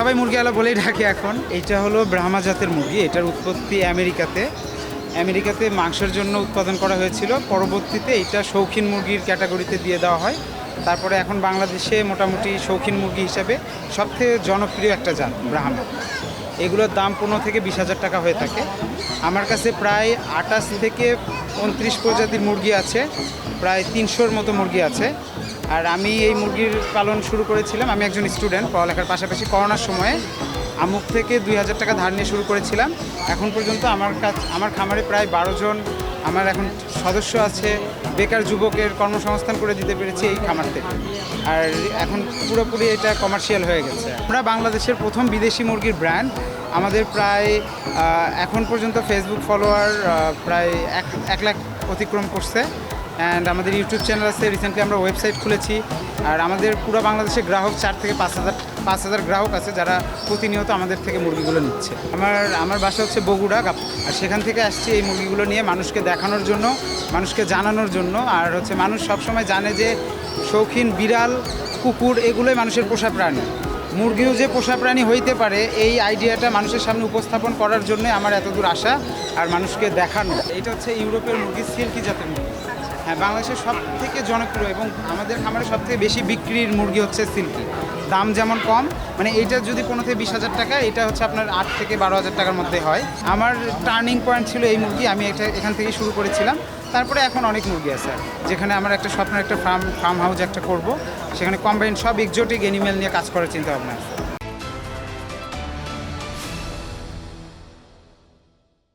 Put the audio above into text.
সবাই মুরগিওয়ালা বলেই ডাকে এখন। এইটা হলো ব্রাহ্মা জাতের মুরগি, এটার উৎপত্তি আমেরিকাতে মাংসের জন্য উৎপাদন করা হয়েছিল। পরবর্তীতে এটা শৌখিন মুরগির ক্যাটাগরিতে দিয়ে দেওয়া হয়। তারপরে এখন বাংলাদেশে মোটামুটি শৌখিন মুরগি হিসাবে সবথেকে জনপ্রিয় একটা জাত ব্রাহ্মা। এগুলোর দাম 15 থেকে 20,000 টাকা হয়ে থাকে। আমার কাছে প্রায় 28 থেকে 29 প্রজাতির মুরগি আছে, প্রায় 300-র মতো মুরগি আছে। আর আমি এই মুরগির পালন শুরু করেছিলাম, আমি একজন স্টুডেন্ট, পড়ালেখার পাশাপাশি করোনার সময়ে আমুক থেকে 2,000 টাকা ধার নিয়ে শুরু করেছিলাম। এখন পর্যন্ত আমার খামারে প্রায় 12 জন আমার এখন সদস্য আছে। বেকার যুবকের কর্মসংস্থান করে দিতে পেরেছি এই খামার থেকে। আর এখন পুরোপুরি এটা কমার্শিয়াল হয়ে গেছে। আমরা বাংলাদেশের প্রথম বিদেশি মুরগির ব্র্যান্ড। আমাদের প্রায় এখন পর্যন্ত ফেসবুক ফলোয়ার প্রায় 1 লাখ অতিক্রম করছে। অ্যান্ড আমাদের ইউটিউব চ্যানেল আছে, রিসেন্টলি আমরা ওয়েবসাইট খুলেছি। আর আমাদের পুরো বাংলাদেশে গ্রাহক 4 থেকে 5,000 গ্রাহক আছে যারা প্রতিনিয়ত আমাদের থেকে মুরগিগুলো নিচ্ছে। আমার বাসা হচ্ছে বগুড়া, আর সেখান থেকে আসছি এই মুরগিগুলো নিয়ে মানুষকে দেখানোর জন্য, মানুষকে জানানোর জন্য। আর হচ্ছে মানুষ সবসময় জানে যে শৌখিন বিড়াল, কুকুর এগুলোই মানুষের পোষা প্রাণী। মুরগিও যে পোষা প্রাণী হইতে পারে এই আইডিয়াটা মানুষের সামনে উপস্থাপন করার জন্য আমার এতদূর আসা আর মানুষকে দেখানো। এটা হচ্ছে ইউরোপের মুরগি, সিল্কি জাতের মুরগি। হ্যাঁ, বাংলাদেশের সব থেকে জনপ্রিয় এবং আমাদের খামারে সব থেকে বেশি বিক্রির মুরগি হচ্ছে সিল্কি। দাম যেমন কম, মানে এইটা যদি 15 থেকে 20,000 টাকা, এটা হচ্ছে আপনার 8 থেকে 12,000 টাকার মধ্যে হয়। আমার টার্নিং পয়েন্ট ছিল এই মুরগি, আমি এখান থেকেই শুরু করেছিলাম। তারপরে এখন অনেক মুরগি আছে, যেখানে আমার একটা স্বপ্নের একটা ফার্ম হাউস একটা করব, সেখানে কম্বাইন্ড সব এক্সোটিক অ্যানিমেল নিয়ে কাজ করার চিন্তা ভাবনা আছে।